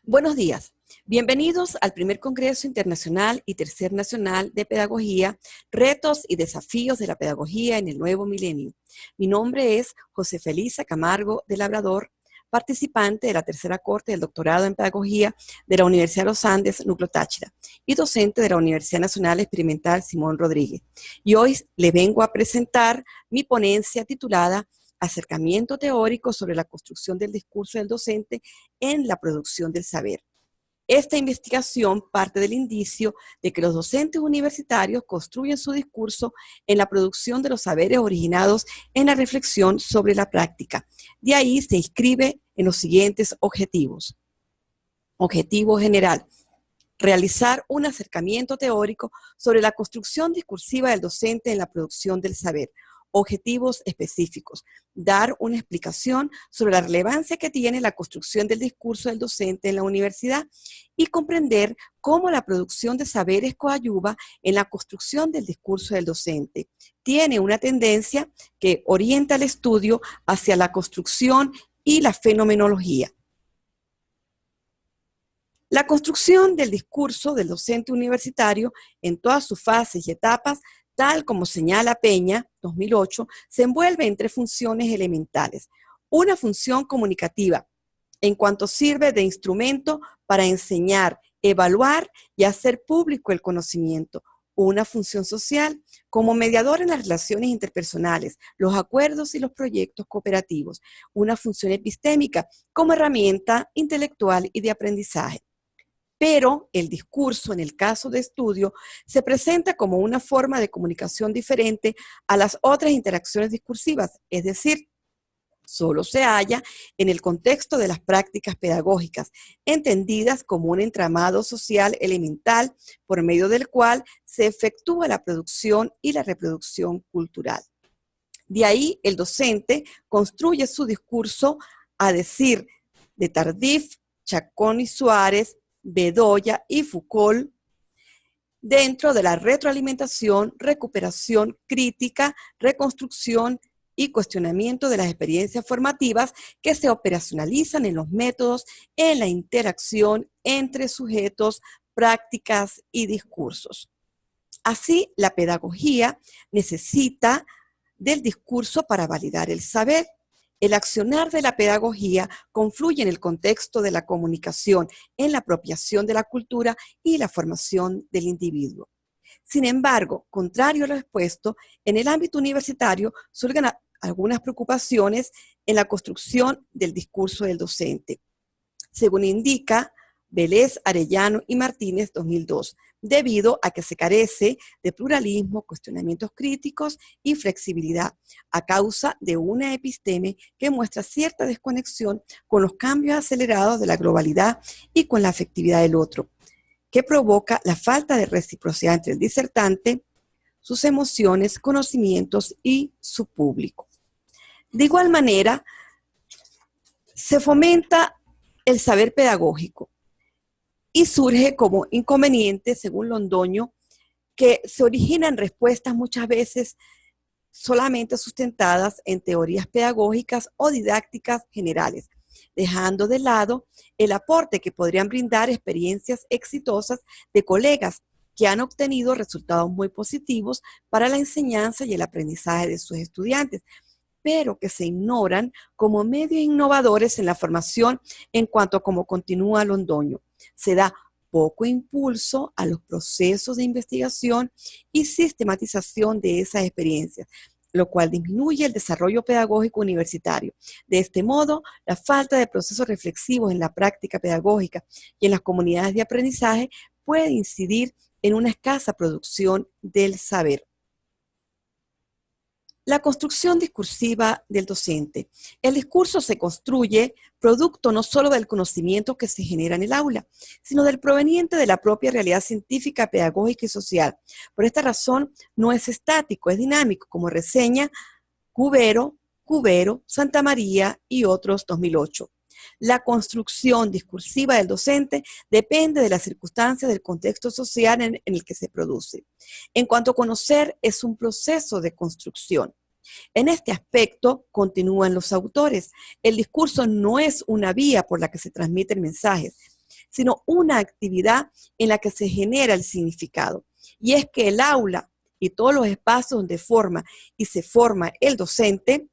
Buenos días. Bienvenidos al primer Congreso Internacional y Tercer Nacional de Pedagogía, Retos y Desafíos de la Pedagogía en el Nuevo Milenio. Mi nombre es José Felisa Camargo de Labrador, participante de la tercera corte del doctorado en Pedagogía de la Universidad de los Andes, Núcleo Táchira, y docente de la Universidad Nacional Experimental Simón Rodríguez. Y hoy le vengo a presentar mi ponencia titulada Acercamiento teórico sobre la construcción del discurso del docente en la producción del saber. Esta investigación parte del indicio de que los docentes universitarios construyen su discurso en la producción de los saberes originados en la reflexión sobre la práctica. De ahí se inscribe en los siguientes objetivos. Objetivo general: realizar un acercamiento teórico sobre la construcción discursiva del docente en la producción del saber. Objetivos específicos: dar una explicación sobre la relevancia que tiene la construcción del discurso del docente en la universidad y comprender cómo la producción de saberes coadyuva en la construcción del discurso del docente. Tiene una tendencia que orienta el estudio hacia la construcción y la fenomenología. La construcción del discurso del docente universitario en todas sus fases y etapas, tal como señala Peña, 2008, se envuelve en tres funciones elementales. Una función comunicativa, en cuanto sirve de instrumento para enseñar, evaluar y hacer público el conocimiento. Una función social, como mediador en las relaciones interpersonales, los acuerdos y los proyectos cooperativos. Una función epistémica, como herramienta intelectual y de aprendizaje. Pero el discurso, en el caso de estudio, se presenta como una forma de comunicación diferente a las otras interacciones discursivas, es decir, solo se halla en el contexto de las prácticas pedagógicas, entendidas como un entramado social elemental por medio del cual se efectúa la producción y la reproducción cultural. De ahí el docente construye su discurso a decir de Tardif, Chacón y Suárez, Bedoya y Foucault, dentro de la retroalimentación, recuperación, crítica, reconstrucción y cuestionamiento de las experiencias formativas que se operacionalizan en los métodos, en la interacción entre sujetos, prácticas y discursos. Así, la pedagogía necesita del discurso para validar el saber. El accionar de la pedagogía confluye en el contexto de la comunicación, en la apropiación de la cultura y la formación del individuo. Sin embargo, contrario a lo expuesto, en el ámbito universitario surgen algunas preocupaciones en la construcción del discurso del docente. Según indica Vélez, Arellano y Martínez, 2002, debido a que se carece de pluralismo, cuestionamientos críticos y flexibilidad, a causa de una episteme que muestra cierta desconexión con los cambios acelerados de la globalidad y con la afectividad del otro, que provoca la falta de reciprocidad entre el disertante, sus emociones, conocimientos y su público. De igual manera, se fomenta el saber pedagógico y surge como inconveniente, según Londoño, que se originan respuestas muchas veces solamente sustentadas en teorías pedagógicas o didácticas generales, dejando de lado el aporte que podrían brindar experiencias exitosas de colegas que han obtenido resultados muy positivos para la enseñanza y el aprendizaje de sus estudiantes, pero que se ignoran como medios innovadores en la formación en cuanto a cómo continúa Londoño. Se da poco impulso a los procesos de investigación y sistematización de esas experiencias, lo cual disminuye el desarrollo pedagógico universitario. De este modo, la falta de procesos reflexivos en la práctica pedagógica y en las comunidades de aprendizaje puede incidir en una escasa producción del saber. La construcción discursiva del docente. El discurso se construye producto no solo del conocimiento que se genera en el aula, sino del proveniente de la propia realidad científica, pedagógica y social. Por esta razón, no es estático, es dinámico, como reseña Cubero, Santa María y otros, 2008. La construcción discursiva del docente depende de las circunstancias del contexto social en el que se produce. En cuanto a conocer, es un proceso de construcción. En este aspecto, continúan los autores, el discurso no es una vía por la que se transmiten mensajes. sino una actividad en la que se genera el significado. Y es que el aula y todos los espacios donde forma y se forma el docente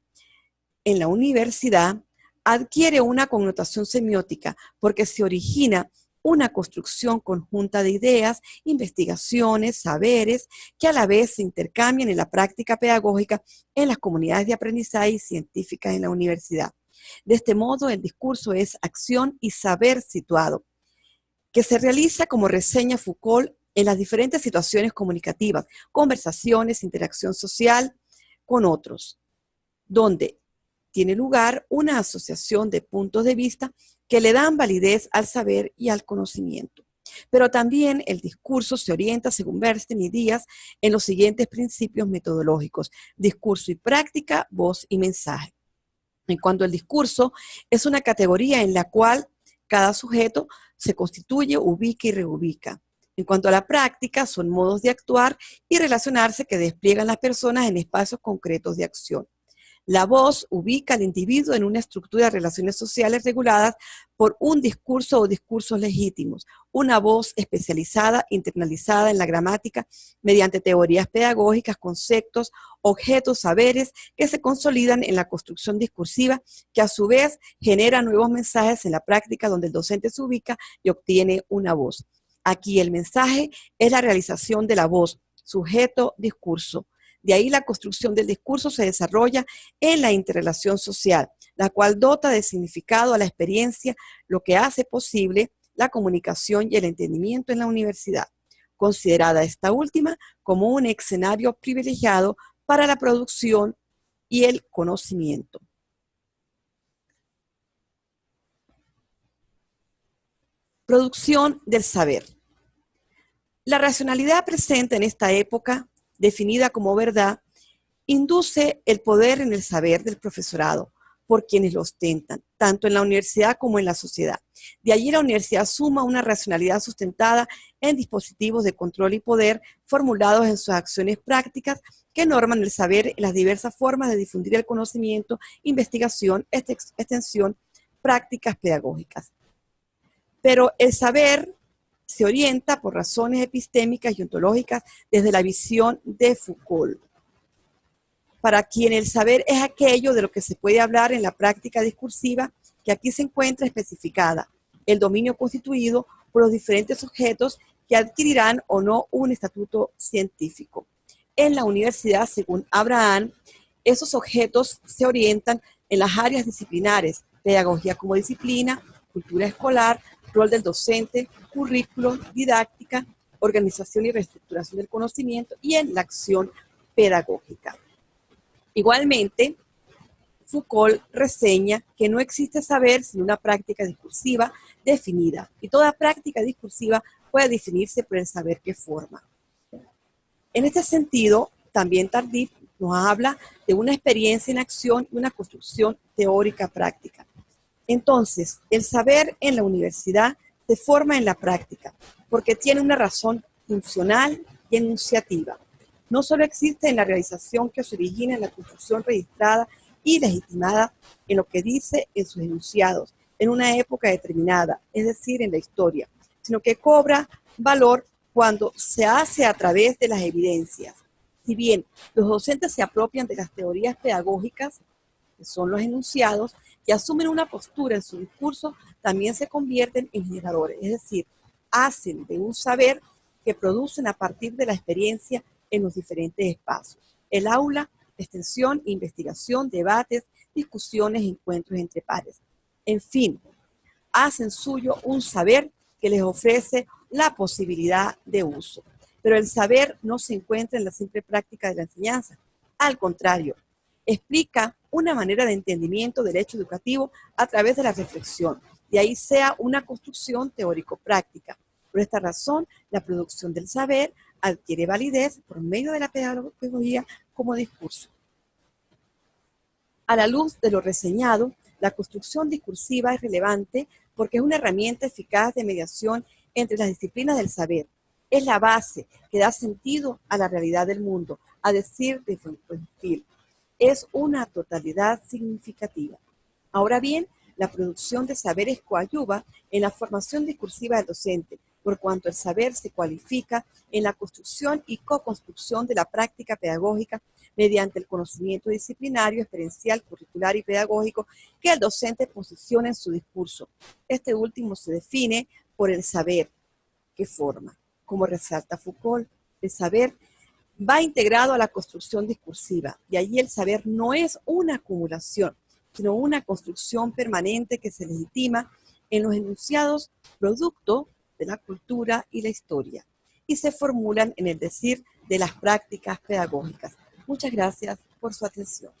en la universidad adquiere una connotación semiótica porque se origina una construcción conjunta de ideas, investigaciones, saberes, que a la vez se intercambian en la práctica pedagógica en las comunidades de aprendizaje científicas en la universidad. De este modo, el discurso es acción y saber situado, que se realiza como reseña Foucault en las diferentes situaciones comunicativas, conversaciones, interacción social con otros, donde tiene lugar una asociación de puntos de vista que le dan validez al saber y al conocimiento. Pero también el discurso se orienta, según Bernstein y Díaz, en los siguientes principios metodológicos: discurso y práctica, voz y mensaje. En cuanto al discurso, es una categoría en la cual cada sujeto se constituye, ubica y reubica. En cuanto a la práctica, son modos de actuar y relacionarse que despliegan las personas en espacios concretos de acción. La voz ubica al individuo en una estructura de relaciones sociales reguladas por un discurso o discursos legítimos, una voz especializada, internalizada en la gramática mediante teorías pedagógicas, conceptos, objetos, saberes que se consolidan en la construcción discursiva, que a su vez genera nuevos mensajes en la práctica donde el docente se ubica y obtiene una voz. Aquí el mensaje es la realización de la voz, sujeto, discurso. De ahí la construcción del discurso se desarrolla en la interrelación social, la cual dota de significado a la experiencia, lo que hace posible la comunicación y el entendimiento en la universidad, considerada esta última como un escenario privilegiado para la producción y el conocimiento. Producción del saber. La racionalidad presente en esta época, definida como verdad, induce el poder en el saber del profesorado por quienes lo ostentan, tanto en la universidad como en la sociedad. De allí la universidad suma una racionalidad sustentada en dispositivos de control y poder formulados en sus acciones prácticas que norman el saber en las diversas formas de difundir el conocimiento, investigación, extensión, prácticas pedagógicas. Pero el saber se orienta por razones epistémicas y ontológicas desde la visión de Foucault, para quien el saber es aquello de lo que se puede hablar en la práctica discursiva, que aquí se encuentra especificada, el dominio constituido por los diferentes objetos que adquirirán o no un estatuto científico. En la universidad, según Abraham, esos objetos se orientan en las áreas disciplinares: pedagogía como disciplina, cultura escolar, rol del docente, currículo, didáctica, organización y reestructuración del conocimiento y en la acción pedagógica. Igualmente, Foucault reseña que no existe saber sin una práctica discursiva definida, y toda práctica discursiva puede definirse por el saber que forma. En este sentido, también Tardif nos habla de una experiencia en acción y una construcción teórica práctica. Entonces, el saber en la universidad se forma en la práctica, porque tiene una razón funcional y enunciativa. No solo existe en la realización que se origina en la construcción registrada y legitimada en lo que dice en sus enunciados, en una época determinada, es decir, en la historia, sino que cobra valor cuando se hace a través de las evidencias. Si bien los docentes se apropian de las teorías pedagógicas, que son los enunciados, y asumen una postura en su discurso, también se convierten en generadores, es decir, hacen de un saber que producen a partir de la experiencia en los diferentes espacios: el aula, extensión, investigación, debates, discusiones, encuentros entre pares. En fin, hacen suyo un saber que les ofrece la posibilidad de uso. Pero el saber no se encuentra en la simple práctica de la enseñanza. Al contrario, explica una manera de entendimiento del hecho educativo a través de la reflexión. De ahí sea una construcción teórico-práctica. Por esta razón, la producción del saber adquiere validez por medio de la pedagogía como discurso. A la luz de lo reseñado, la construcción discursiva es relevante porque es una herramienta eficaz de mediación entre las disciplinas del saber. Es la base que da sentido a la realidad del mundo, a decir de Foucault. Es una totalidad significativa. Ahora bien, La producción de saberes coadyuva en la formación discursiva del docente, por cuanto el saber se cualifica en la construcción y co-construcción de la práctica pedagógica mediante el conocimiento disciplinario, experiencial, curricular y pedagógico que el docente posiciona en su discurso. Este último se define por el saber que forma. Como resalta Foucault, el saber va integrado a la construcción discursiva, y allí el saber no es una acumulación, sino una construcción permanente que se legitima en los enunciados producto de la cultura y la historia, y se formulan en el decir de las prácticas pedagógicas. Muchas gracias por su atención.